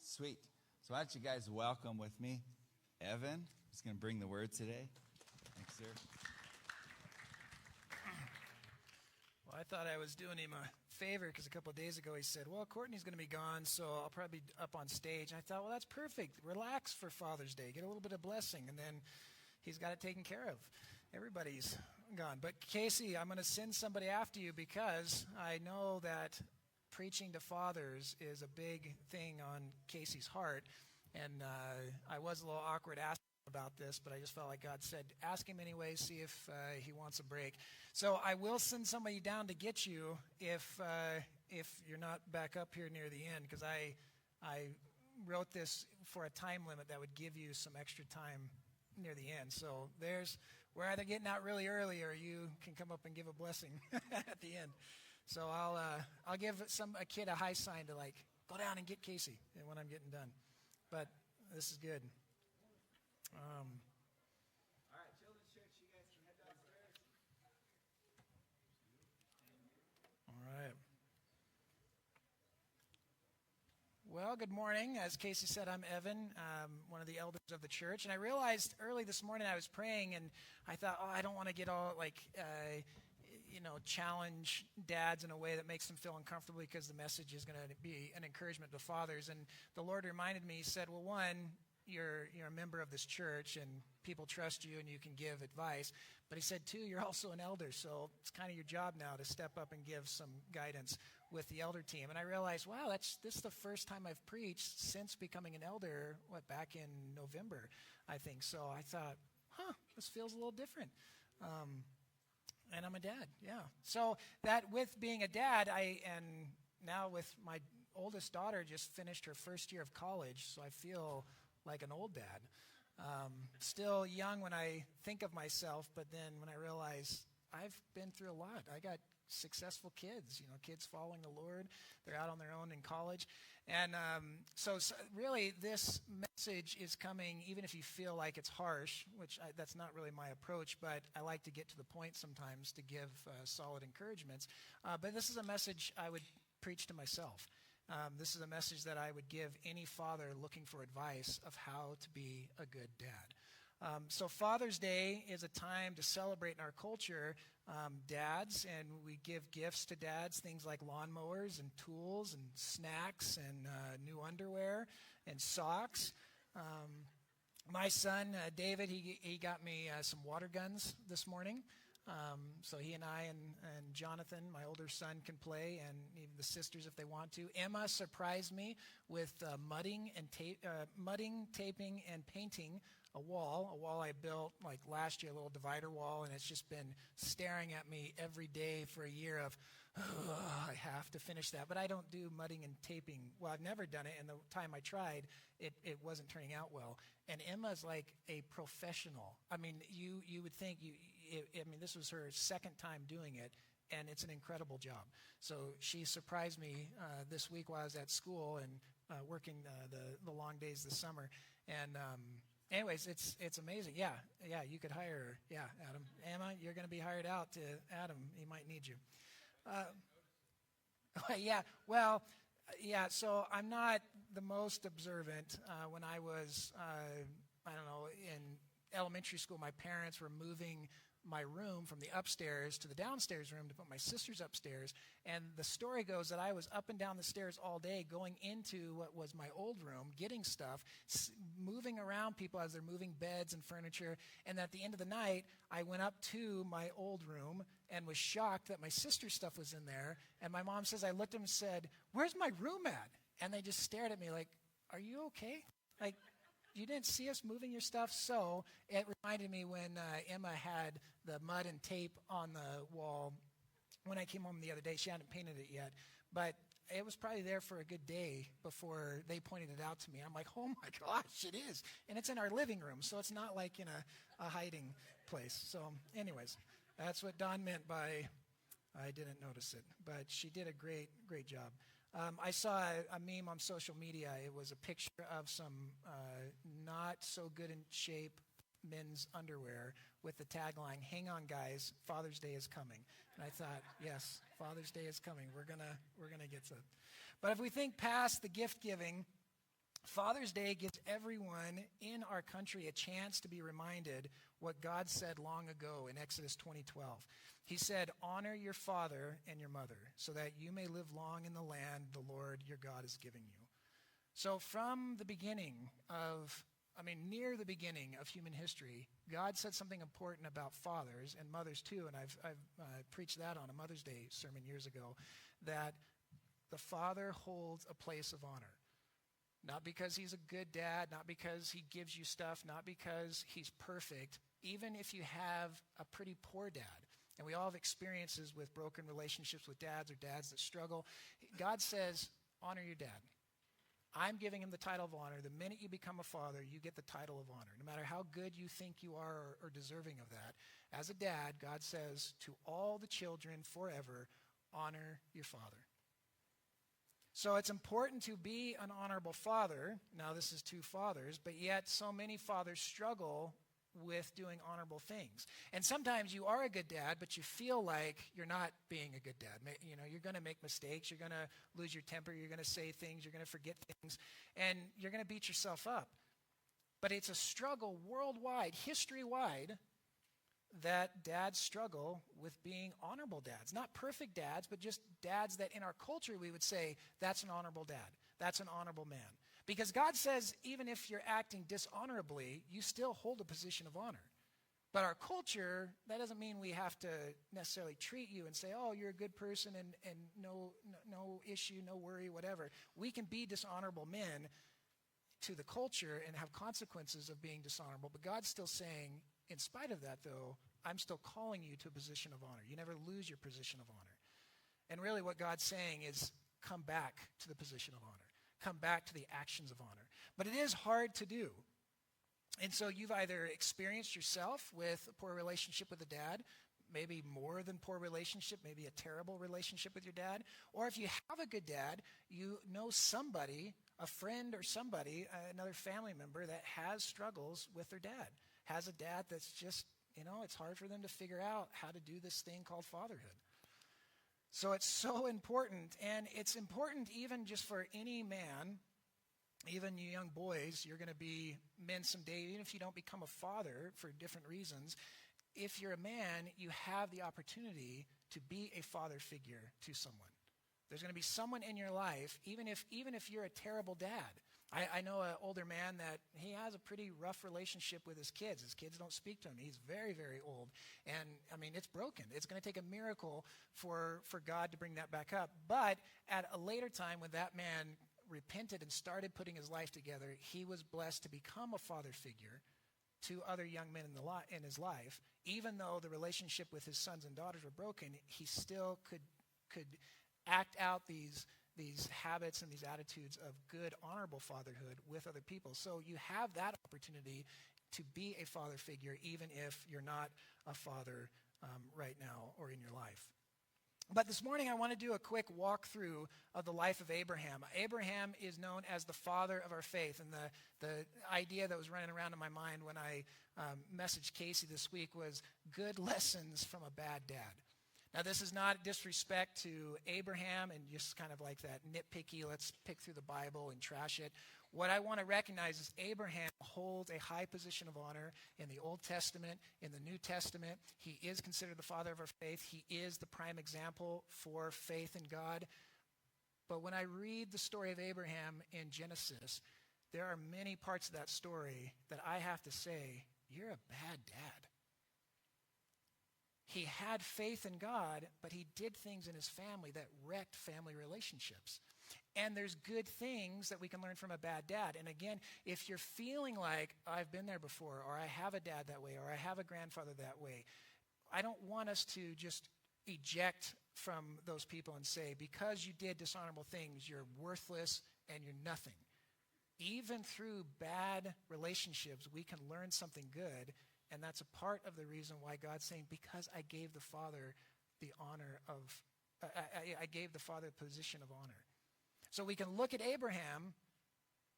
Sweet. So why don't you guys welcome with me Evan, who's going to bring the word today. Thanks, sir. Well, I thought I was doing him a favor because a couple of days ago he said, well, Courtney's going to be gone, so I'll probably be up on stage. And I thought, well, that's perfect. Relax for Father's Day. Get a little bit of blessing. And then he's got it taken care of. Everybody's gone. But Casey, I'm going to send somebody after you because I know that preaching to fathers is a big thing on Casey's heart. And I was a little awkward asking about this, but I just felt like God said, ask him anyway, see if he wants a break. So I will send somebody down to get you if you're not back up here near the end, because I wrote this for a time limit that would give you some extra time near the end. So we're either getting out really early or you can come up and give a blessing at the end. So I'll give a kid a high sign to like go down and get Casey when I'm getting done. But this is good. All right, Children's Church, you guys can head downstairs. All right. Well, good morning. As Casey said, I'm Evan, one of the elders of the church. And I realized early this morning I was praying, and I thought, I don't want to get all challenge dads in a way that makes them feel uncomfortable, because the message is going to be an encouragement to fathers. And the Lord reminded me, he said, well, one, you're a member of this church and people trust you and you can give advice. But he said, two, you're also an elder, so it's kind of your job now to step up and give some guidance with the elder team. And I realized, wow, this is the first time I've preached since becoming an elder, back in November, I think. So I thought, this feels a little different. And I'm a dad, yeah. So that with being a dad, and now with my oldest daughter just finished her first year of college, so I feel like an old dad. Still young when I think of myself, but then when I realize I've been through a lot. I got successful kids, kids following the Lord. They're out on their own in college. And so really this message is coming, even if you feel like it's harsh, which that's not really my approach, but I like to get to the point sometimes to give solid encouragements. But this is a message I would preach to myself. This is a message that I would give any father looking for advice of how to be a good dad. So Father's Day is a time to celebrate in our culture dads, and we give gifts to dads, things like lawnmowers and tools and snacks and new underwear and socks. My son, David, he got me some water guns this morning. So he and I and Jonathan, my older son, can play, and even the sisters if they want to. Emma surprised me with mudding, taping, and painting a wall I built like last year, a little divider wall, and it's just been staring at me every day for a year of, I have to finish that. But I don't do mudding and taping. Well, I've never done it, and the time I tried, it wasn't turning out well. And Emma's like a professional. I mean, you would think, this was her second time doing it, and it's an incredible job. So she surprised me this week while I was at school and working the long days this summer. And anyways, it's amazing. Yeah, you could hire her. Yeah, Adam. Emma, you're going to be hired out to Adam. He might need you. So I'm not the most observant. When I was, in elementary school, my parents were moving my room from the upstairs to the downstairs room to put my sisters upstairs. And the story goes that I was up and down the stairs all day going into what was my old room, getting stuff, moving around people as they're moving beds and furniture. And at the end of the night, I went up to my old room and was shocked that my sister's stuff was in there. And my mom says, I looked at them and said, where's my room at? And they just stared at me like, are you okay? Like, you didn't see us moving your stuff? So it reminded me when Emma had the mud and tape on the wall when I came home the other day. She hadn't painted it yet, but it was probably there for a good day before they pointed it out to me. I'm like, oh my gosh, it is. And it's in our living room, so it's not like in a hiding place. So anyways, that's what Dawn meant by I didn't notice it. But she did a great job. I saw a meme on social media. It was a picture of some not so good in shape men's underwear with the tagline, hang on guys, Father's Day is coming. And I thought, yes, Father's Day is coming. We're gonna get to it. But if we think past the gift giving, Father's Day gives everyone in our country a chance to be reminded what God said long ago in Exodus 20:12. He said, "Honor your father and your mother, so that you may live long in the land the Lord your God is giving you." So from the beginning near the beginning of human history, God said something important about fathers and mothers too, and I've preached that on a Mother's Day sermon years ago, that the father holds a place of honor. Not because he's a good dad, not because he gives you stuff, not because he's perfect, even if you have a pretty poor dad. And we all have experiences with broken relationships with dads or dads that struggle. God says, honor your dad. I'm giving him the title of honor. The minute you become a father, you get the title of honor. No matter how good you think you are or deserving of that, as a dad, God says to all the children forever, honor your father. So it's important to be an honorable father. Now, this is two fathers, but yet so many fathers struggle with doing honorable things. And sometimes you are a good dad, but you feel like you're not being a good dad. You know, you're going to make mistakes. You're going to lose your temper. You're going to say things. You're going to forget things. And you're going to beat yourself up. But it's a struggle worldwide, history-wide, that dads struggle with being honorable dads. Not perfect dads, but just dads that in our culture we would say, that's an honorable dad. That's an honorable man. Because God says, even if you're acting dishonorably, you still hold a position of honor. But our culture, that doesn't mean we have to necessarily treat you and say, oh, you're a good person and no issue, no worry, whatever. We can be dishonorable men to the culture and have consequences of being dishonorable. But God's still saying, in spite of that, though, I'm still calling you to a position of honor. You never lose your position of honor. And really what God's saying is, come back to the position of honor. Come back to the actions of honor. But it is hard to do. And so you've either experienced yourself with a poor relationship with a dad, maybe more than poor relationship, maybe a terrible relationship with your dad. Or if you have a good dad, you know somebody, a friend or somebody, another family member that has struggles with their dad, has a dad that's just, it's hard for them to figure out how to do this thing called fatherhood. So it's so important, and it's important even just for any man, even you young boys, you're going to be men someday, even if you don't become a father for different reasons. If you're a man, you have the opportunity to be a father figure to someone. There's going to be someone in your life, even if you're a terrible dad. I know an older man that he has a pretty rough relationship with his kids. His kids don't speak to him. He's very, very old. And, it's broken. It's going to take a miracle for God to bring that back up. But at a later time when that man repented and started putting his life together, he was blessed to become a father figure to other young men in his life. Even though the relationship with his sons and daughters were broken, he still could act out these habits and these attitudes of good, honorable fatherhood with other people. So you have that opportunity to be a father figure, even if you're not a father right now or in your life. But this morning I want to do a quick walkthrough of the life of Abraham. Abraham is known as the father of our faith. And the idea that was running around in my mind when I messaged Casey this week was good lessons from a bad dad. Now, this is not disrespect to Abraham and just kind of like that nitpicky, let's pick through the Bible and trash it. What I want to recognize is Abraham holds a high position of honor in the Old Testament, in the New Testament. He is considered the father of our faith. He is the prime example for faith in God. But when I read the story of Abraham in Genesis, there are many parts of that story that I have to say, you're a bad dad. He had faith in God, but he did things in his family that wrecked family relationships. And there's good things that we can learn from a bad dad. And again, if you're feeling like, I've been there before, or I have a dad that way, or I have a grandfather that way, I don't want us to just eject from those people and say, because you did dishonorable things, you're worthless and you're nothing. Even through bad relationships, we can learn something good. And that's a part of the reason why God's saying, because I gave the father the honor of, I gave the father a position of honor. So we can look at Abraham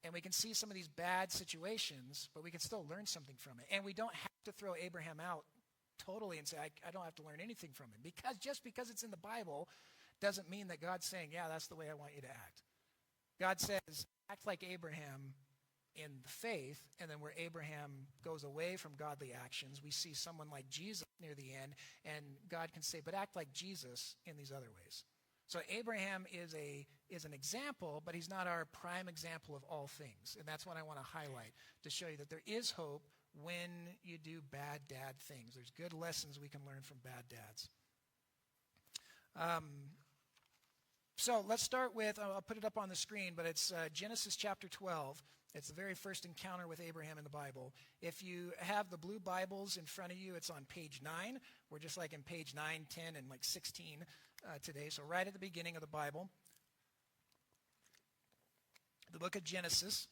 and we can see some of these bad situations, but we can still learn something from it. And we don't have to throw Abraham out totally and say, I don't have to learn anything from him. Just because it's in the Bible doesn't mean that God's saying, yeah, that's the way I want you to act. God says, act like Abraham in the faith, and then where Abraham goes away from godly actions, we see someone like Jesus near the end, and God can say, but act like Jesus in these other ways. So Abraham is an example, but he's not our prime example of all things. And that's what I want to highlight, to show you that there is hope when you do bad dad things. There's good lessons we can learn from bad dads. So let's start with, I'll put it up on the screen, but it's Genesis chapter 12. It's the very first encounter with Abraham in the Bible. If you have the blue Bibles in front of you, it's on page 9. We're just like in page 9, 10, and like 16 today. So right at the beginning of the Bible, the book of Genesis.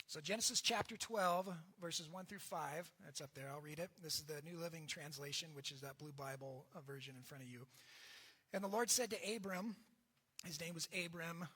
So Genesis chapter 12, verses 1 through 5. That's up there. I'll read it. This is the New Living Translation, which is that blue Bible version in front of you. And the Lord said to Abram, his name was Abram,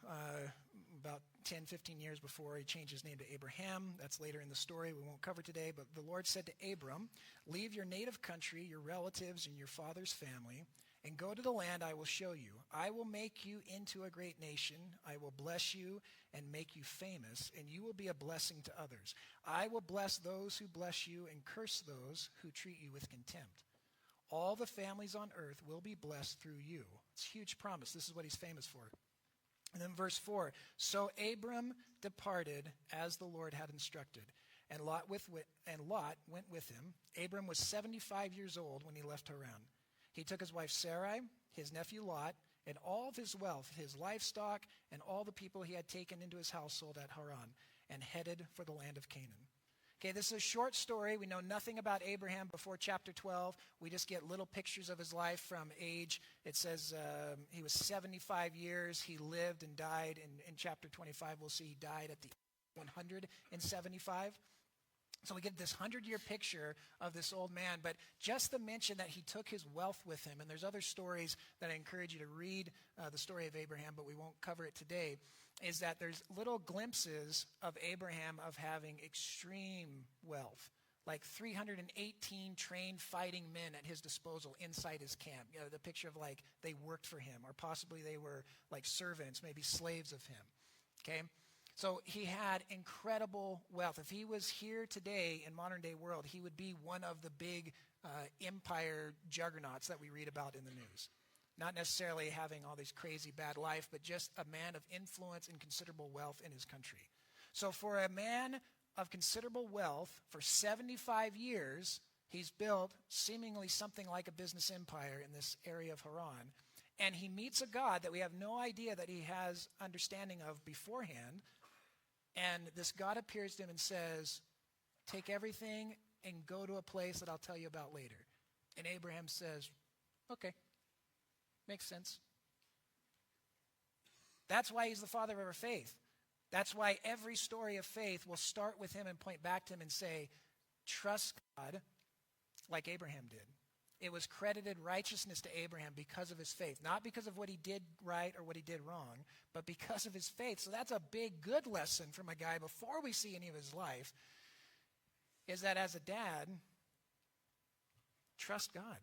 about 10, 15 years before he changed his name to Abraham. That's later in the story. We won't cover today. But the Lord said to Abram, leave your native country, your relatives, and your father's family, and go to the land I will show you. I will make you into a great nation. I will bless you and make you famous, and you will be a blessing to others. I will bless those who bless you and curse those who treat you with contempt. All the families on earth will be blessed through you. It's a huge promise. This is what he's famous for. And then verse 4, so Abram departed as the Lord had instructed, and Lot went with him. Abram was 75 years old when he left Haran. He took his wife Sarai, his nephew Lot, and all of his wealth, his livestock, and all the people he had taken into his household at Haran, and headed for the land of Canaan. Okay, this is a short story. We know nothing about Abraham before chapter 12. We just get little pictures of his life from age. It says he was 75 years. He lived and died. In chapter 25, we'll see he died at the 175. So we get this 100-year picture of this old man. But just the mention that he took his wealth with him, and there's other stories that I encourage you to read the story of Abraham, but we won't cover it today, is that there's little glimpses of Abraham of having extreme wealth, like 318 trained fighting men at his disposal inside his camp. You know, the picture of like they worked for him, or possibly they were like servants, maybe slaves of him. Okay? So he had incredible wealth. If he was here today in modern day world, he would be one of the big empire juggernauts that we read about in the news. Not necessarily having all this crazy bad life, but just a man of influence and considerable wealth in his country. So for a man of considerable wealth, for 75 years, he's built seemingly something like a business empire in this area of Haran. And he meets a God that we have no idea that he has understanding of beforehand. And this God appears to him and says, take everything and go to a place that I'll tell you about later. And Abraham says, okay. Makes sense. That's why he's the father of our faith. That's why every story of faith will start with him and point back to him and say, trust God like Abraham did. It was credited righteousness to Abraham because of his faith. Not because of what he did right or what he did wrong, but because of his faith. So that's a big good lesson from a guy before we see any of his life, is that as a dad, trust God.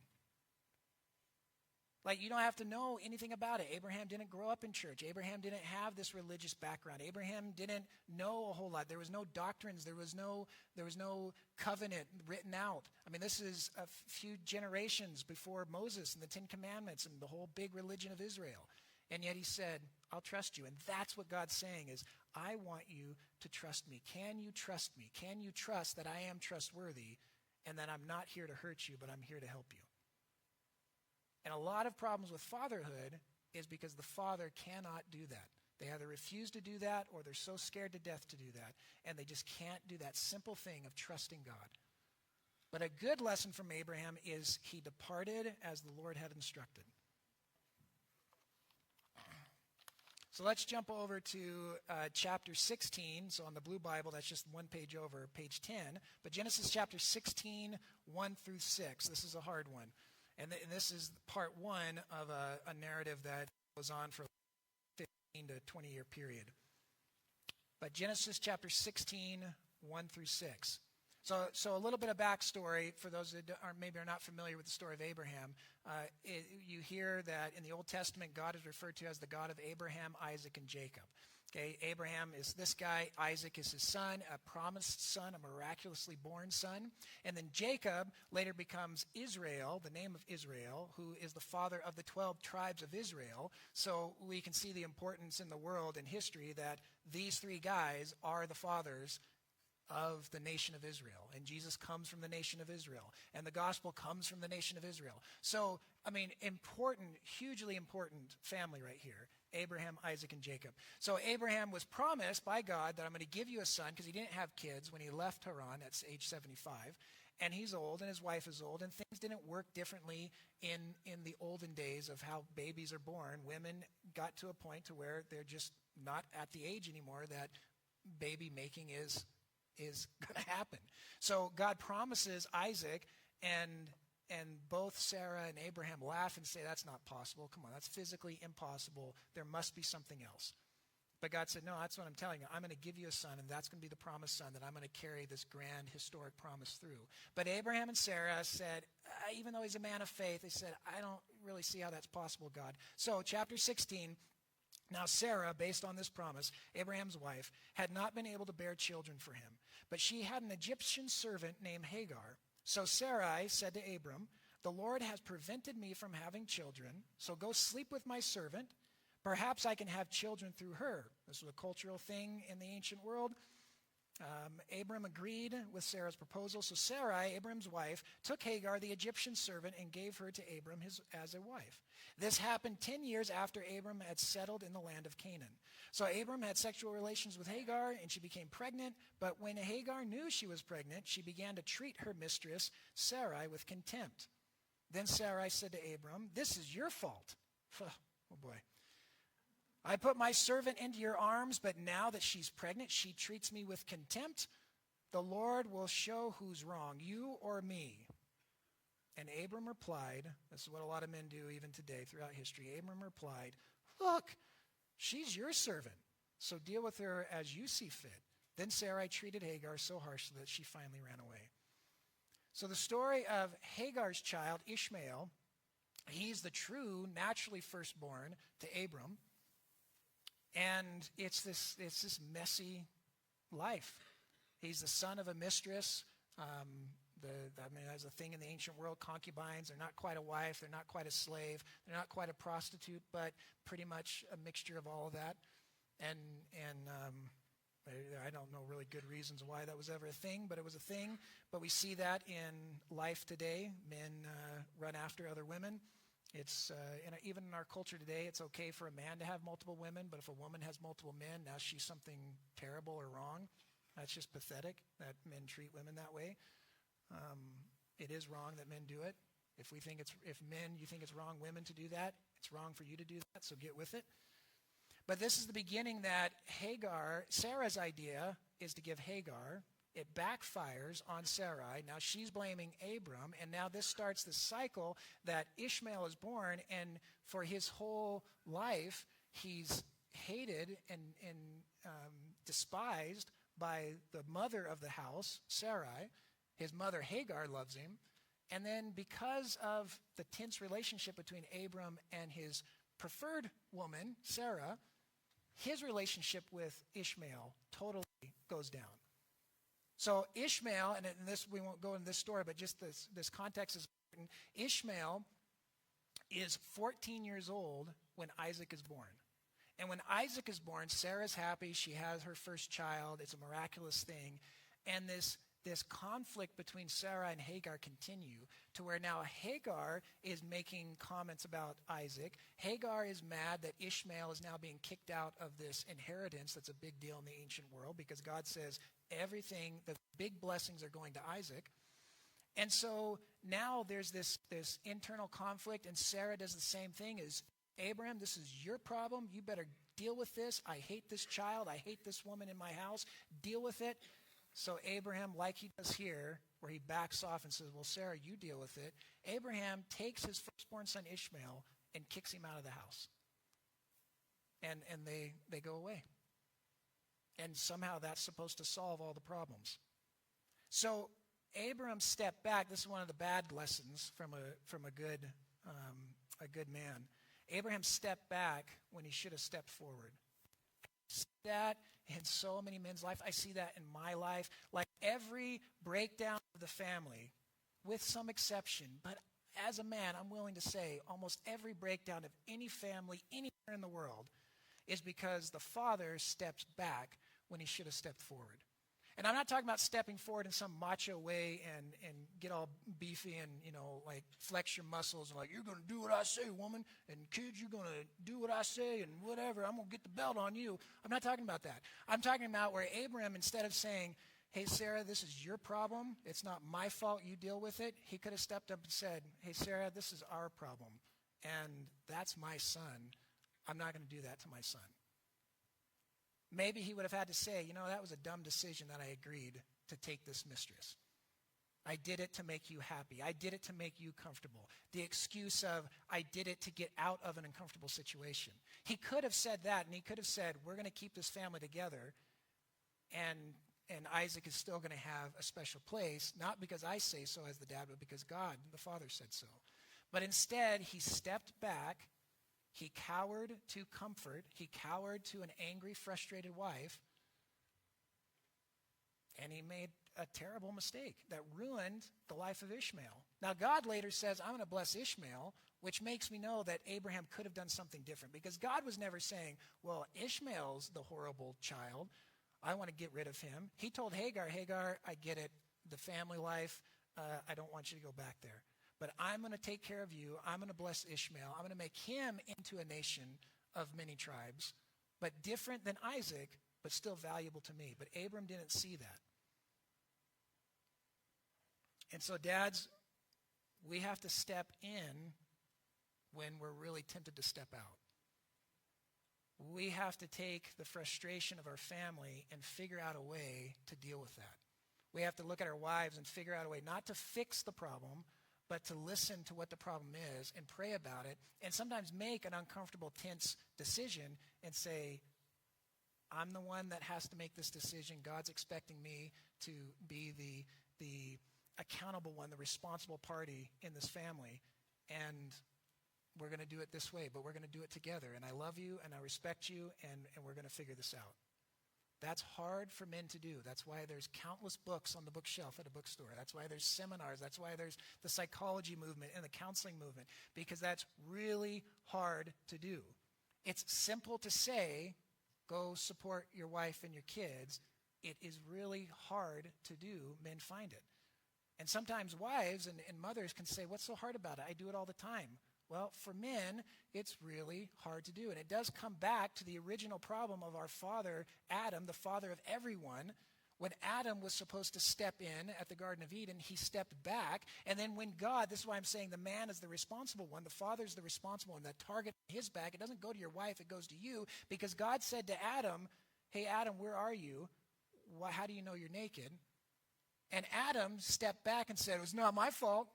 Like, you don't have to know anything about it. Abraham didn't grow up in church. Abraham didn't have this religious background. Abraham didn't know a whole lot. There was no doctrines. There was no covenant written out. I mean, this is a few generations before Moses and the Ten Commandments and the whole big religion of Israel. And yet he said, I'll trust you. And that's what God's saying is, I want you to trust me. Can you trust me? Can you trust that I am trustworthy and that I'm not here to hurt you, but I'm here to help you? And a lot of problems with fatherhood is because the father cannot do that. They either refuse to do that or they're so scared to death to do that. And they just can't do that simple thing of trusting God. But a good lesson from Abraham is he departed as the Lord had instructed. So let's jump over to chapter 16. So on the blue Bible, that's just one page over, page 10. But Genesis chapter 16, 1 through 6. This is a hard one. And this is part one of a narrative that goes on for a 15 to 20-year period. But Genesis chapter 16, 1 through 6. So a little bit of backstory for those that maybe are not familiar with the story of Abraham. You hear that in the Old Testament, God is referred to as the God of Abraham, Isaac, and Jacob. Okay, Abraham is this guy. Isaac is his son, a promised son, a miraculously born son. And then Jacob later becomes Israel, the name of Israel, who is the father of the 12 tribes of Israel. So we can see the importance in the world and history that these three guys are the fathers of the nation of Israel. And Jesus comes from the nation of Israel. And the gospel comes from the nation of Israel. So, I mean, important, hugely important family right here. Abraham, Isaac, and Jacob. So Abraham was promised by God that I'm going to give you a son, because he didn't have kids when he left Haran at age 75. And he's old, and his wife is old, and things didn't work differently in the olden days of how babies are born. Women got to a point to where they're just not at the age anymore that baby making is going to happen. So God promises Isaac, and both Sarah and Abraham laugh and say, that's not possible. Come on, that's physically impossible. There must be something else. But God said, no, that's what I'm telling you. I'm going to give you a son, and that's going to be the promised son that I'm going to carry this grand historic promise through. But Abraham and Sarah said, even though he's a man of faith, they said, I don't really see how that's possible, God. So chapter 16, now Sarah, based on this promise, Abraham's wife, had not been able to bear children for him, but she had an Egyptian servant named Hagar. So Sarai said to Abram, the Lord has prevented me from having children, so go sleep with my servant. Perhaps I can have children through her. This was a cultural thing in the ancient world. Abram agreed with Sarah's proposal. So Sarai, Abram's wife, took Hagar, the Egyptian servant, and gave her to Abram as a wife. This happened 10 years after Abram had settled in the land of Canaan. So Abram had sexual relations with Hagar, and she became pregnant. But when Hagar knew she was pregnant, she began to treat her mistress, Sarai, with contempt. Then Sarai said to Abram, this is your fault. Oh boy. I put my servant into your arms, but now that she's pregnant, she treats me with contempt. The Lord will show who's wrong, you or me. And Abram replied, this is what a lot of men do even today throughout history. Abram replied, look, she's your servant, so deal with her as you see fit. Then Sarai treated Hagar so harshly that she finally ran away. So the story of Hagar's child, Ishmael, he's the true, naturally firstborn to Abram. And it's this messy life. He's the son of a mistress. There's a thing in the ancient world, concubines. They're not quite a wife. They're not quite a slave. They're not quite a prostitute, but pretty much a mixture of all of that. And I don't know really good reasons why that was ever a thing, but it was a thing. But we see that in life today. Men run after other women. It's even in our culture today, it's okay for a man to have multiple women, but if a woman has multiple men, now she's something terrible or wrong. That's just pathetic that men treat women that way. It is wrong that men do it. If men, you think it's wrong women to do that, it's wrong for you to do that, so get with it. But this is the beginning that Hagar, Sarah's idea is to give Hagar. It backfires on Sarai. Now she's blaming Abram, and now this starts the cycle that Ishmael is born, and for his whole life, he's hated and despised by the mother of the house, Sarai. His mother, Hagar, loves him. And then because of the tense relationship between Abram and his preferred woman, Sarah, his relationship with Ishmael totally goes down. So Ishmael, and this we won't go into this story, but just this context is important. Ishmael is 14 years old when Isaac is born. And when Isaac is born, Sarah's happy. She has her first child. It's a miraculous thing. And this conflict between Sarah and Hagar continue to where now Hagar is making comments about Isaac. Hagar is mad that Ishmael is now being kicked out of this inheritance. That's a big deal in the ancient world because God says everything, the big blessings are going to Isaac. And so now there's this internal conflict, and Sarah does the same thing as Abraham. This is your problem. You better deal with this. I hate this child. I hate this woman in my house. Deal with it. So Abraham, like he does here, where he backs off and says, well, Sarah, you deal with it. Abraham takes his firstborn son Ishmael and kicks him out of the house. And they go away. And somehow that's supposed to solve all the problems. So Abram stepped back. This is one of the bad lessons from a good man. Abraham stepped back when he should have stepped forward. I see that in so many men's life. I see that in my life. Like every breakdown of the family, with some exception, but as a man, I'm willing to say almost every breakdown of any family anywhere in the world is because the father stepped back when he should have stepped forward. And I'm not talking about stepping forward in some macho way and get all beefy and, like flex your muscles and like, you're going to do what I say, woman, and kids, you're going to do what I say and whatever, I'm going to get the belt on you. I'm not talking about that. I'm talking about where Abraham, instead of saying, hey, Sarah, this is your problem, it's not my fault, you deal with it, he could have stepped up and said, hey, Sarah, this is our problem, and that's my son. I'm not going to do that to my son. Maybe he would have had to say, that was a dumb decision that I agreed to take this mistress. I did it to make you happy. I did it to make you comfortable. The excuse of, I did it to get out of an uncomfortable situation. He could have said that, and he could have said, we're going to keep this family together, and Isaac is still going to have a special place, not because I say so as the dad, but because God, the Father, said so. But instead, he stepped back. He cowered to comfort. He cowered to an angry, frustrated wife. And he made a terrible mistake that ruined the life of Ishmael. Now, God later says, I'm going to bless Ishmael, which makes me know that Abraham could have done something different. Because God was never saying, well, Ishmael's the horrible child. I want to get rid of him. He told Hagar, I get it, the family life, I don't want you to go back there. But I'm going to take care of you. I'm going to bless Ishmael. I'm going to make him into a nation of many tribes, but different than Isaac, but still valuable to me. But Abram didn't see that. And so, dads, we have to step in when we're really tempted to step out. We have to take the frustration of our family and figure out a way to deal with that. We have to look at our wives and figure out a way not to fix the problem, but to listen to what the problem is and pray about it, and sometimes make an uncomfortable, tense decision and say, I'm the one that has to make this decision. God's expecting me to be the accountable one, the responsible party in this family, and we're going to do it this way, but we're going to do it together. And I love you, and I respect you, and we're going to figure this out. That's hard for men to do. That's why there's countless books on the bookshelf at a bookstore. That's why there's seminars. That's why there's the psychology movement and the counseling movement, because that's really hard to do. It's simple to say, go support your wife and your kids. It is really hard to do. Men find it. And sometimes wives and mothers can say, what's so hard about it? I do it all the time. Well, for men, it's really hard to do. And it does come back to the original problem of our father, Adam, the father of everyone. When Adam was supposed to step in at the Garden of Eden, he stepped back. And then when God, this is why I'm saying the man is the responsible one, the father's the responsible one, that target on his back, it doesn't go to your wife, it goes to you. Because God said to Adam, hey, Adam, where are you? How do you know you're naked? And Adam stepped back and said, it was not my fault.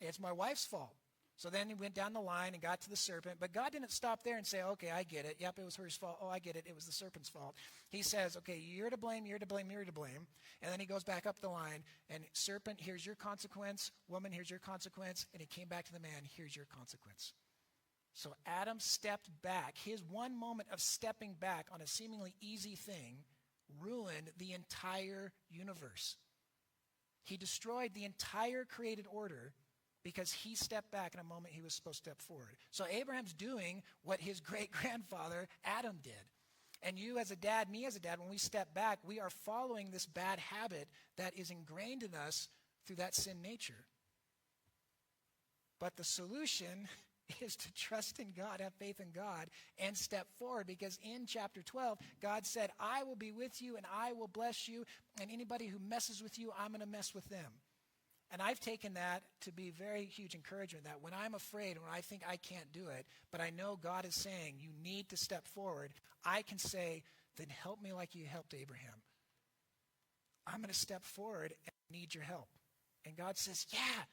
It's my wife's fault. So then he went down the line and got to the serpent. But God didn't stop there and say, okay, I get it. Yep, it was her fault. Oh, I get it. It was the serpent's fault. He says, okay, you're to blame, you're to blame, you're to blame. And then he goes back up the line. And serpent, here's your consequence. Woman, here's your consequence. And he came back to the man, here's your consequence. So Adam stepped back. His one moment of stepping back on a seemingly easy thing ruined the entire universe. He destroyed the entire created order because he stepped back in a moment he was supposed to step forward. So Abraham's doing what his great-grandfather Adam did. And you as a dad, me as a dad, when we step back, we are following this bad habit that is ingrained in us through that sin nature. But the solution is to trust in God, have faith in God, and step forward. Because in chapter 12, God said, I will be with you and I will bless you. And anybody who messes with you, I'm going to mess with them. And I've taken that to be very huge encouragement, that when I'm afraid, when I think I can't do it, but I know God is saying you need to step forward, I can say, then help me like you helped Abraham. I'm going to step forward and I need your help. And God says, yeah,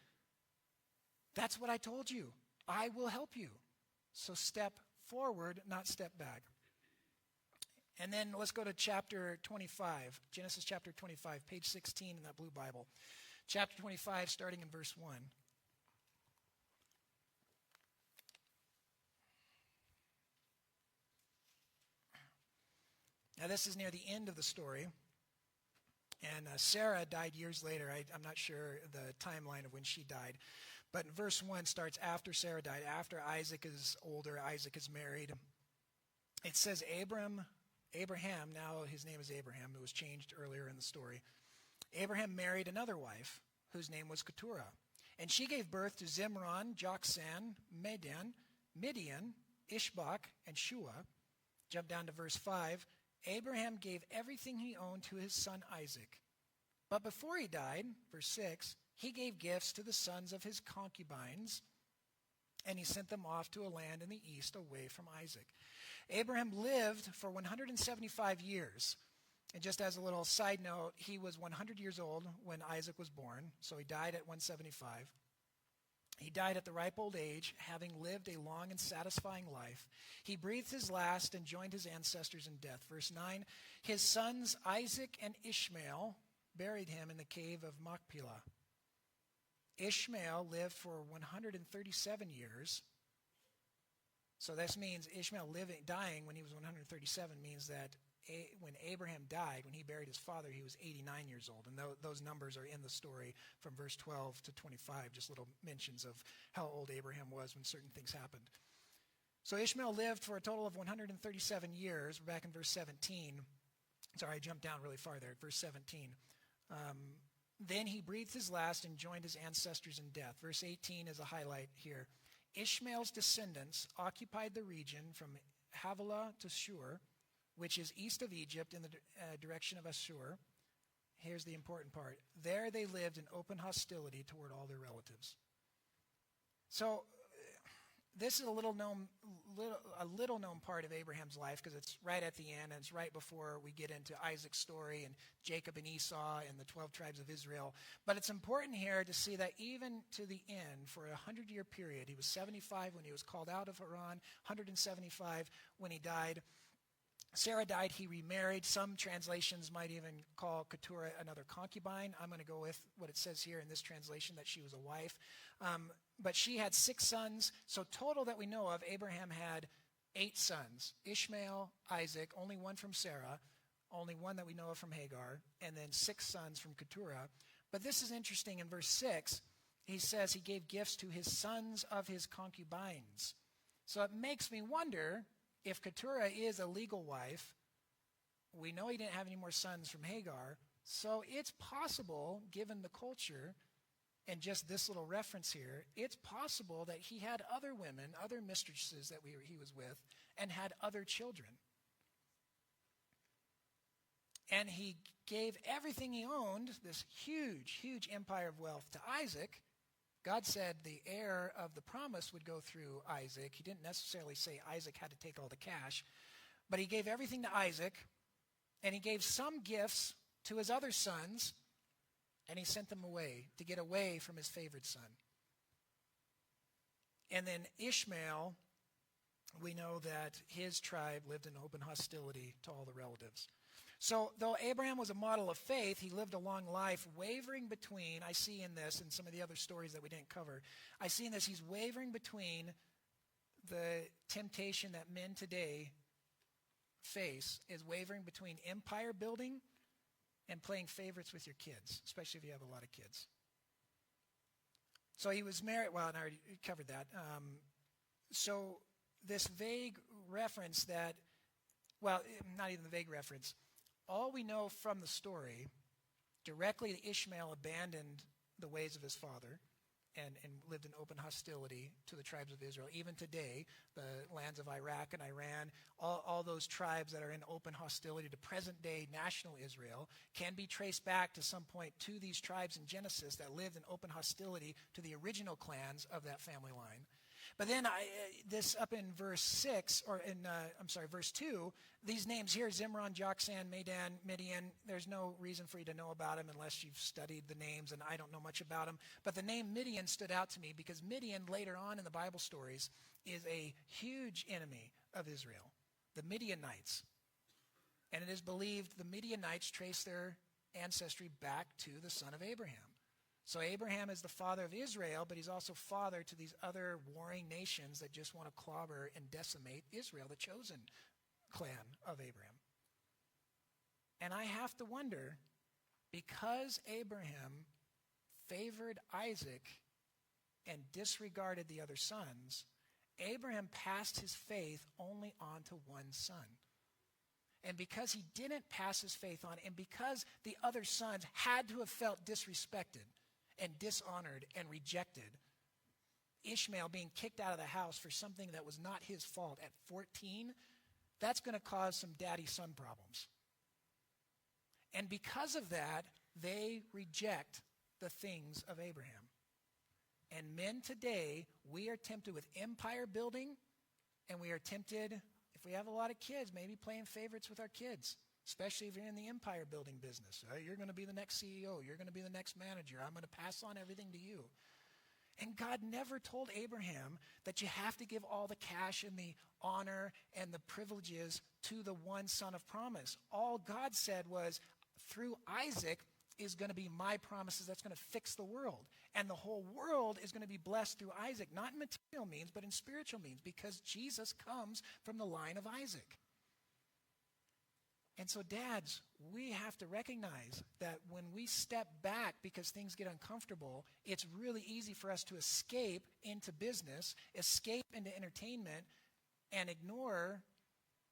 that's what I told you. I will help you. So step forward, not step back. And then let's go to chapter 25, Genesis chapter 25, page 16 in that blue Bible. Chapter 25, starting in verse 1. Now, this is near the end of the story. And Sarah died years later. I'm not sure the timeline of when she died. But verse 1 starts after Sarah died, after Isaac is older, Isaac is married. It says Abraham, now his name is Abraham, it was changed earlier in the story. Abraham married another wife, whose name was Keturah. And she gave birth to Zimron, Joksan, Midian, Ishbak, and Shua. Jump down to verse 5. Abraham gave everything he owned to his son Isaac. But before he died, verse 6, he gave gifts to the sons of his concubines, and he sent them off to a land in the east away from Isaac. Abraham lived for 175 years. And just as a little side note, he was 100 years old when Isaac was born, so he died at 175. He died at the ripe old age, having lived a long and satisfying life. He breathed his last and joined his ancestors in death. Verse 9, his sons Isaac and Ishmael buried him in the cave of Machpelah. Ishmael lived for 137 years. So this means Ishmael dying when he was 137 means that when Abraham died, when he buried his father, he was 89 years old. And those numbers are in the story from verse 12 to 25, just little mentions of how old Abraham was when certain things happened. So Ishmael lived for a total of 137 years. We're back in verse 17. Sorry, I jumped down really far there. Verse 17. Then he breathed his last and joined his ancestors in death. Verse 18 is a highlight here. Ishmael's descendants occupied the region from Havilah to Shur, which is east of Egypt in the direction of Ashur. Here's the important part. There they lived in open hostility toward all their relatives. So this is a little known part of Abraham's life because it's right at the end and it's right before we get into Isaac's story and Jacob and Esau and the 12 tribes of Israel. But it's important here to see that even to the end, for a 100-year period, he was 75 when he was called out of Haran, 175 when he died. Sarah died, he remarried. Some translations might even call Keturah another concubine. I'm going to go with what it says here in this translation, that she was a wife. But she had 6 sons. So total that we know of, Abraham had 8 sons. Ishmael, Isaac, only one from Sarah, only one that we know of from Hagar, and then 6 sons from Keturah. But this is interesting. In verse 6, he says he gave gifts to his sons of his concubines. So it makes me wonder, if Keturah is a legal wife, we know he didn't have any more sons from Hagar, so it's possible, given the culture, and just this little reference here, it's possible that he had other women, other mistresses that he was with, and had other children. And he gave everything he owned, this huge, huge empire of wealth, to Isaac. God said the heir of the promise would go through Isaac. He didn't necessarily say Isaac had to take all the cash, but he gave everything to Isaac, and he gave some gifts to his other sons, and he sent them away to get away from his favored son. And then Ishmael, we know that his tribe lived in open hostility to all the relatives. So though Abraham was a model of faith, he lived a long life wavering between, I see in this and some of the other stories that we didn't cover, I see in this he's wavering between the temptation that men today face, is wavering between empire building and playing favorites with your kids, especially if you have a lot of kids. So he was married, well, and I already covered that. So this vague reference that, well, not even the vague reference, all we know from the story, directly that Ishmael abandoned the ways of his father and lived in open hostility to the tribes of Israel. Even today, the lands of Iraq and Iran, all those tribes that are in open hostility to present-day national Israel can be traced back to some point to these tribes in Genesis that lived in open hostility to the original clans of that family line. But then this up in verse 6, or in, verse 2, these names here, Zimron, Joksan, Midian, there's no reason for you to know about them unless you've studied the names, and I don't know much about them. But the name Midian stood out to me because Midian, later on in the Bible stories, is a huge enemy of Israel, the Midianites. And it is believed the Midianites trace their ancestry back to the son of Abraham. So Abraham is the father of Israel, but he's also father to these other warring nations that just want to clobber and decimate Israel, the chosen clan of Abraham. And I have to wonder, because Abraham favored Isaac and disregarded the other sons, Abraham passed his faith only on to one son. And because he didn't pass his faith on, and because the other sons had to have felt disrespected and dishonored and rejected, Ishmael being kicked out of the house for something that was not his fault at 14, that's going to cause some daddy-son problems. And because of that, they reject the things of Abraham. And men today, we are tempted with empire building, and we are tempted, if we have a lot of kids, maybe playing favorites with our kids, especially if you're in the empire building business. You're going to be the next CEO. You're going to be the next manager. I'm going to pass on everything to you. And God never told Abraham that you have to give all the cash and the honor and the privileges to the one son of promise. All God said was, through Isaac is going to be my promises that's going to fix the world. And the whole world is going to be blessed through Isaac, not in material means, but in spiritual means, because Jesus comes from the line of Isaac. And so, dads, we have to recognize that when we step back because things get uncomfortable, it's really easy for us to escape into business, escape into entertainment, and ignore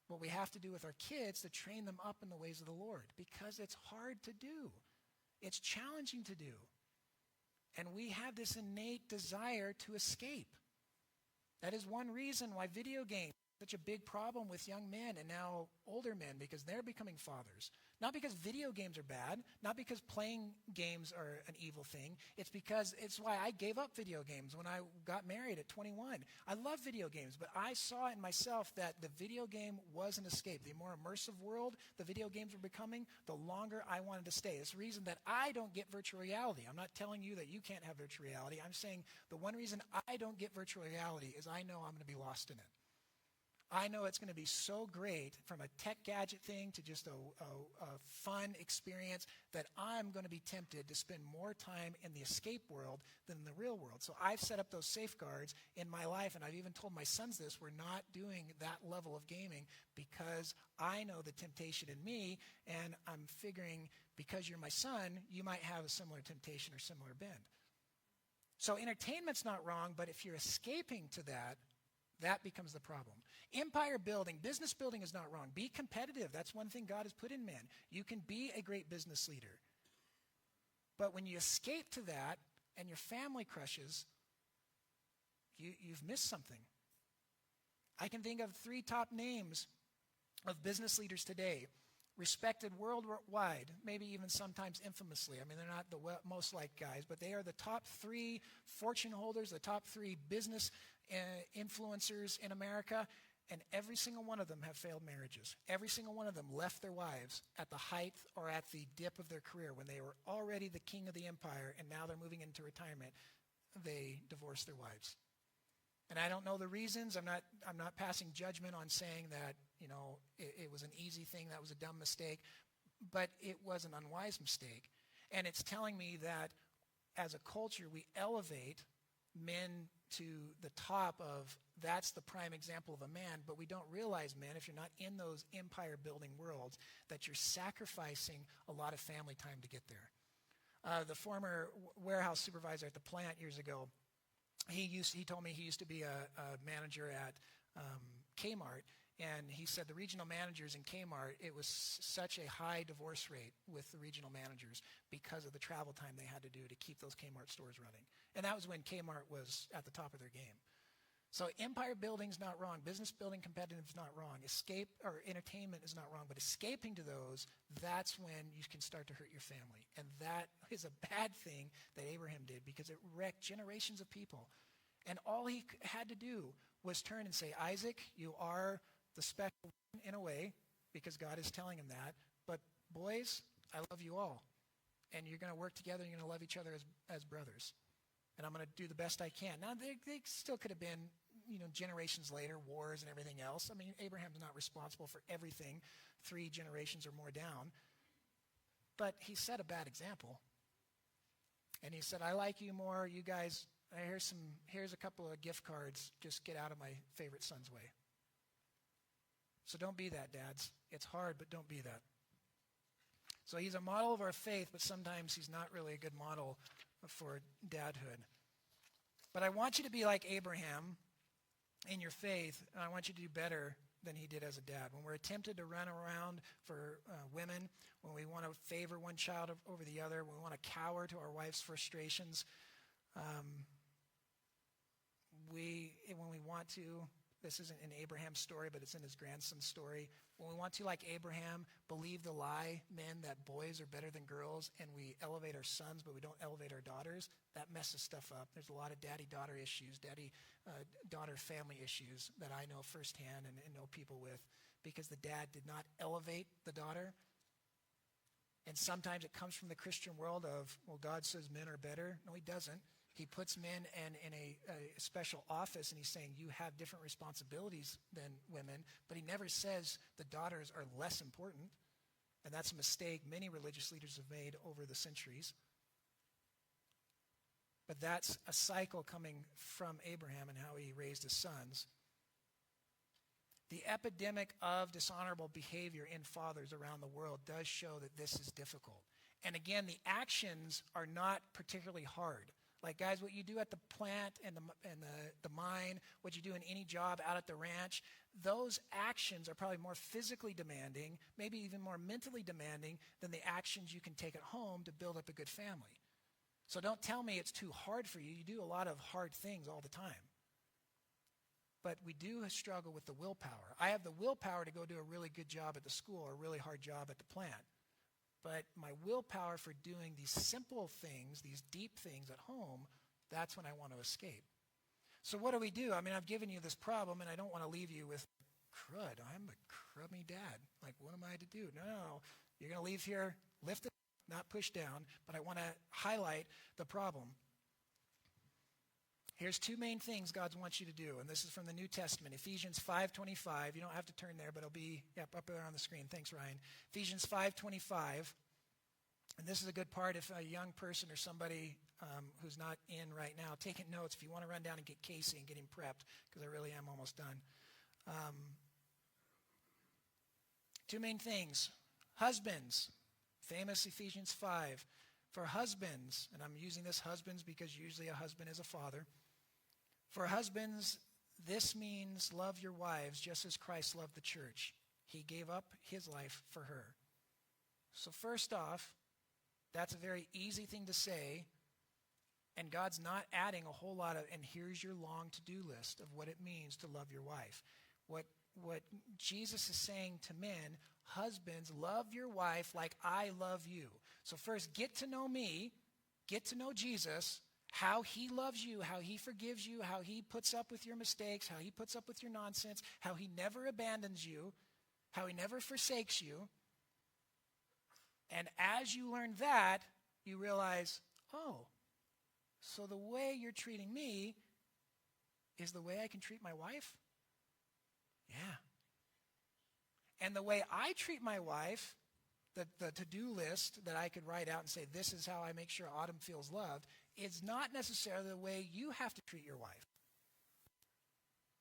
what we have to do with our kids to train them up in the ways of the Lord, because it's hard to do. It's challenging to do. And we have this innate desire to escape. That is one reason why video games are such a big problem with young men and now older men, because they're becoming fathers. Not because video games are bad, not because playing games are an evil thing. It's why I gave up video games when I got married at 21. I love video games, but I saw in myself that the video game was an escape. The more immersive world the video games were becoming, the longer I wanted to stay. It's the reason that I don't get virtual reality. I'm not telling you that you can't have virtual reality. I'm saying the one reason I don't get virtual reality is I know I'm going to be lost in it. I know it's going to be so great, from a tech gadget thing to just a fun experience, that I'm going to be tempted to spend more time in the escape world than in the real world. So I've set up those safeguards in my life, and I've even told my sons this: we're not doing that level of gaming, because I know the temptation in me, and I'm figuring because you're my son, you might have a similar temptation or similar bend. So entertainment's not wrong, but if you're escaping to that, that becomes the problem. Empire building, business building is not wrong. Be competitive. That's one thing God has put in man. You can be a great business leader. But when you escape to that and your family crushes, you've missed something. I can think of 3 top names of business leaders today, respected worldwide, maybe even sometimes infamously. I mean, they're not the most liked guys, but they are the top 3 fortune holders, the top 3 business influencers in America, and every single one of them have failed marriages. Every single one of them left their wives at the height or at the dip of their career, when they were already the king of the empire, and now they're moving into retirement. They divorced their wives. And I don't know the reasons. I'm not passing judgment on saying that, it was an easy thing, that was a dumb mistake, but it was an unwise mistake. And it's telling me that as a culture, we elevate men to the top of, that's the prime example of a man, but we don't realize, men, if you're not in those empire building worlds, that you're sacrificing a lot of family time to get there. The former warehouse supervisor at the plant years ago, he told me he used to be a manager at Kmart, and he said the regional managers in Kmart, it was such a high divorce rate with the regional managers because of the travel time they had to do to keep those Kmart stores running. And that was when Kmart was at the top of their game. So empire building is not wrong. Business building, competitive is not wrong. Escape or entertainment is not wrong. But escaping to those, that's when you can start to hurt your family. And that is a bad thing that Abraham did, because it wrecked generations of people. And all he had to do was turn and say, Isaac, you are the special one in a way, because God is telling him that. But boys, I love you all. And you're going to work together, and you're going to love each other as brothers. And I'm going to do the best I can. Now, they still could have been generations later, wars and everything else. I mean, Abraham's not responsible for everything 3 generations or more down. But he set a bad example. And he said, I like you more. You guys, here's a couple of gift cards. Just get out of my favorite son's way. So don't be that, dads. It's hard, but don't be that. So he's a model of our faith, but sometimes he's not really a good model for dadhood. But I want you to be like Abraham in your faith, and I want you to do better than he did as a dad. When we're tempted to run around for women, when we want to favor one child over the other, when we want to cower to our wife's frustrations, when we want to, this isn't in Abraham's story, but it's in his grandson's story. When we want to, like Abraham, believe the lie, men, that boys are better than girls, and we elevate our sons, but we don't elevate our daughters, that messes stuff up. There's a lot of daddy-daughter issues, daddy-daughter-family issues that I know firsthand and know people with, because the dad did not elevate the daughter. And sometimes it comes from the Christian world of, well, God says men are better. No, he doesn't. He puts men in a special office, and he's saying you have different responsibilities than women, but he never says the daughters are less important. And that's a mistake many religious leaders have made over the centuries. But that's a cycle coming from Abraham and how he raised his sons. The epidemic of dishonorable behavior in fathers around the world does show that this is difficult. And again, the actions are not particularly hard. Like, guys, what you do at the plant and the mine, what you do in any job out at the ranch, those actions are probably more physically demanding, maybe even more mentally demanding than the actions you can take at home to build up a good family. So don't tell me it's too hard for you. You do a lot of hard things all the time. But we do struggle with the willpower. I have the willpower to go do a really good job at the school or a really hard job at the plant. But my willpower for doing these simple things, these deep things at home, that's when I want to escape. So what do we do? I mean, I've given you this problem, and I don't want to leave you with, crud, I'm a crummy dad. Like, what am I to do? No, you're going to leave here lifted, not pushed down, but I want to highlight the problem. Here's 2 main things God wants you to do, and this is from the New Testament, Ephesians 5:25. You don't have to turn there, but it'll be up there on the screen. Thanks, Ryan. Ephesians 5:25, and this is a good part if a young person or somebody who's not in right now, taking notes, if you want to run down and get Casey and get him prepped, because I really am almost done. 2 main things. Husbands, famous Ephesians 5. For husbands, and I'm using this husbands because usually a husband is a father. For husbands, this means love your wives just as Christ loved the church. He gave up his life for her. So first off, that's a very easy thing to say, and God's not adding a whole lot of, and here's your long to-do list of what it means to love your wife. What Jesus is saying to men, husbands, love your wife like I love you. So first, get to know me, get to know Jesus, how he loves you, how he forgives you, how he puts up with your mistakes, how he puts up with your nonsense, how he never abandons you, how he never forsakes you. And as you learn that, you realize, oh, so the way you're treating me is the way I can treat my wife? Yeah. And the way I treat my wife, the to-do list that I could write out and say, this is how I make sure Autumn feels loved, is not necessarily the way you have to treat your wife.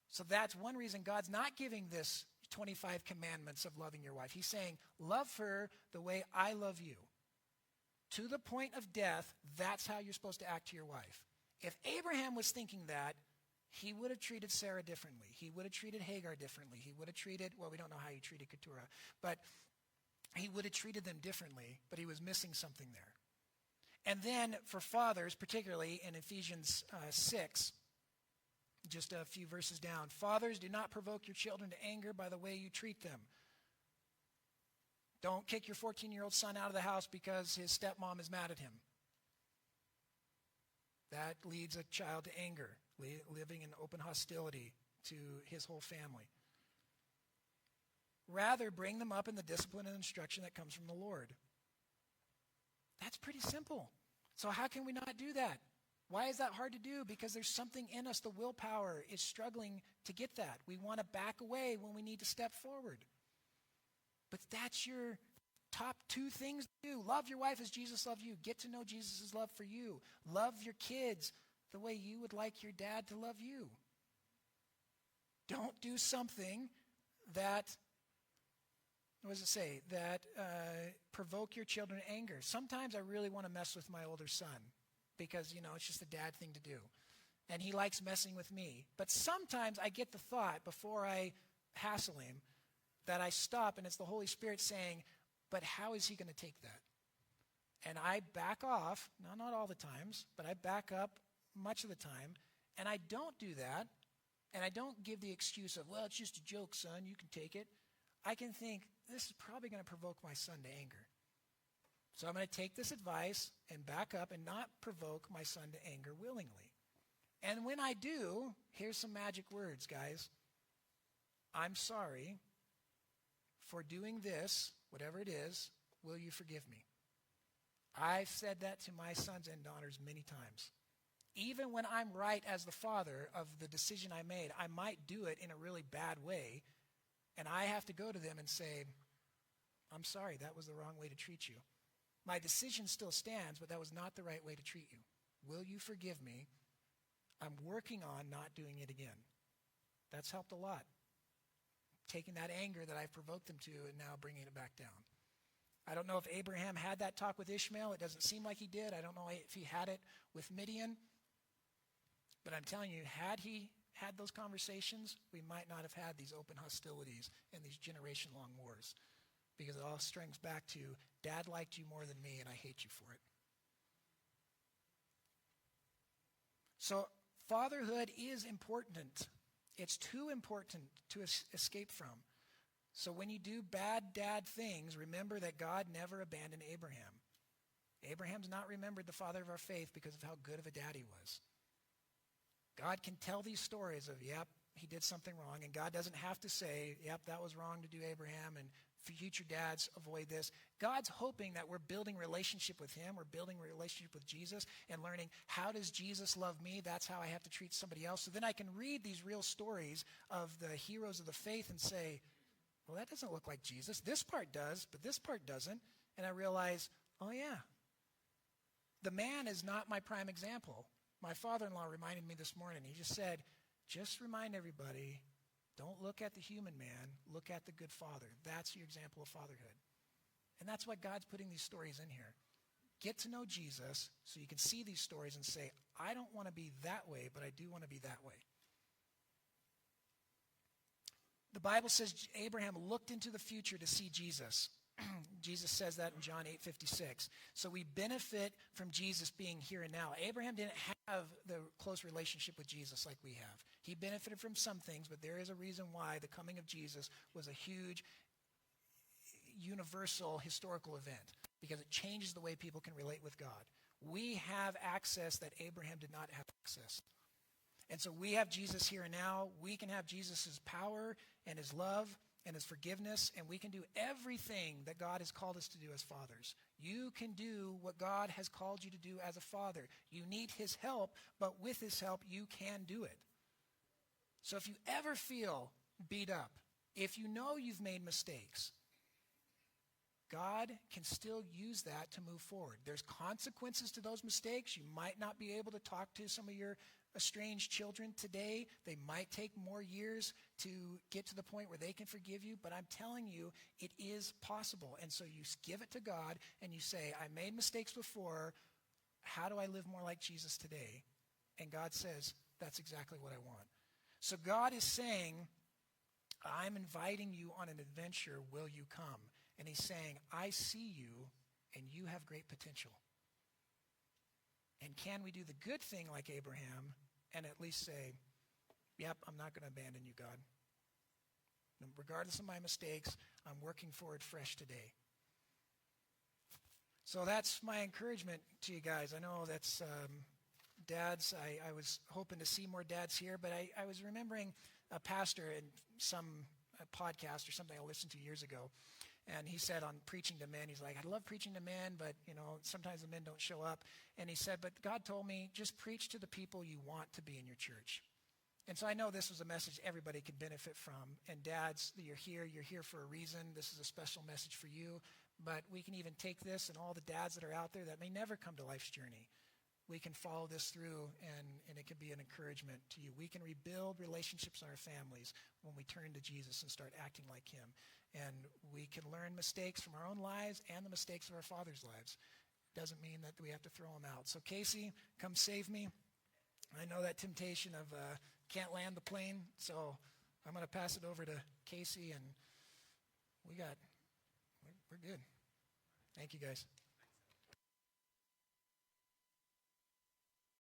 So that's one reason God's not giving this 25 commandments of loving your wife. He's saying, love her the way I love you. To the point of death, that's how you're supposed to act to your wife. If Abraham was thinking that, he would have treated Sarah differently. He would have treated Hagar differently. He would have treated, well, we don't know how he treated Keturah, but he would have treated them differently, but he was missing something there. And then for fathers, particularly in Ephesians 6, just a few verses down, fathers, do not provoke your children to anger by the way you treat them. Don't kick your 14-year-old son out of the house because his stepmom is mad at him. That leads a child to anger, living in open hostility to his whole family. Rather, bring them up in the discipline and instruction that comes from the Lord. That's pretty simple. So how can we not do that? Why is that hard to do? Because there's something in us, the willpower is struggling to get that. We want to back away when we need to step forward. But that's your top 2 things to do. Love your wife as Jesus loved you. Get to know Jesus' love for you. Love your kids the way you would like your dad to love you. Don't do something that, what does it say, that provoke your children to anger. Sometimes I really want to mess with my older son because, it's just a dad thing to do. And he likes messing with me. But sometimes I get the thought before I hassle him that I stop, and it's the Holy Spirit saying, but how is he going to take that? And I back off, not all the times, but I back up much of the time, and I don't do that, and I don't give the excuse of, well, it's just a joke, son, you can take it. I can think, this is probably going to provoke my son to anger. So I'm going to take this advice and back up and not provoke my son to anger willingly. And when I do, here's some magic words, guys. I'm sorry for doing this, whatever it is, will you forgive me? I've said that to my sons and daughters many times. Even when I'm right as the father of the decision I made, I might do it in a really bad way, and I have to go to them and say, I'm sorry, that was the wrong way to treat you. My decision still stands, but that was not the right way to treat you. Will you forgive me? I'm working on not doing it again. That's helped a lot. Taking that anger that I've provoked them to and now bringing it back down. I don't know if Abraham had that talk with Ishmael. It doesn't seem like he did. I don't know if he had it with Midian. But I'm telling you, had he had those conversations, we might not have had these open hostilities and these generation-long wars. Because it all strings back to, Dad liked you more than me, and I hate you for it. So fatherhood is important. It's too important to escape from. So when you do bad dad things, remember that God never abandoned Abraham. Abraham's not remembered the father of our faith because of how good of a dad he was. God can tell these stories of, yep, he did something wrong, and God doesn't have to say, yep, that was wrong to do, Abraham, and future dads avoid this. God's hoping that we're building relationship with him, we're building a relationship with Jesus, and learning, how does Jesus love me? That's how I have to treat somebody else. So then I can read these real stories of the heroes of the faith and say, well, that doesn't look like Jesus. This part does, but this part doesn't. And I realize, oh yeah, the man is not my prime example. My father-in-law reminded me this morning. He just said, just remind everybody, don't look at the human man, look at the good father. That's your example of fatherhood. And that's why God's putting these stories in here. Get to know Jesus so you can see these stories and say, I don't want to be that way, but I do want to be that way. The Bible says Abraham looked into the future to see Jesus. Jesus says that in John 8:56. So we benefit from Jesus being here and now. Abraham didn't have the close relationship with Jesus like we have. He benefited from some things, but there is a reason why the coming of Jesus was a huge, universal, historical event, because it changes the way people can relate with God. We have access that Abraham did not have access. And so we have Jesus here and now. We can have Jesus' power and his love and his forgiveness, and we can do everything that God has called us to do as fathers. You can do what God has called you to do as a father. You need his help, but with his help, you can do it. So if you ever feel beat up, if you know you've made mistakes, God can still use that to move forward. There's consequences to those mistakes. You might not be able to talk to some of your estranged children today. They might take more years to get to the point where they can forgive you, but I'm telling you, it is possible. And so you give it to God and you say, I made mistakes before. How do I live more like Jesus today? And God says, that's exactly what I want. So God is saying, I'm inviting you on an adventure. Will you come? And he's saying, I see you and you have great potential. And can we do the good thing like Abraham and at least say, yep, I'm not going to abandon you, God. Regardless of my mistakes, I'm working forward fresh today. So that's my encouragement to you guys. I know that's dads. I was hoping to see more dads here, but I was remembering a pastor in some podcast or something I listened to years ago. And he said on preaching to men, he's like, I love preaching to men, but, sometimes the men don't show up. And he said, but God told me, just preach to the people you want to be in your church. And so I know this was a message everybody could benefit from. And dads, you're here for a reason. This is a special message for you. But we can even take this, and all the dads that are out there that may never come to Life's Journey, we can follow this through, and it can be an encouragement to you. We can rebuild relationships in our families when we turn to Jesus and start acting like him. And we can learn mistakes from our own lives and the mistakes of our Father's lives. Doesn't mean that we have to throw them out. So Casey, come save me. I know that temptation of can't land the plane, so I'm going to pass it over to Casey, and we're good. Thank you, guys.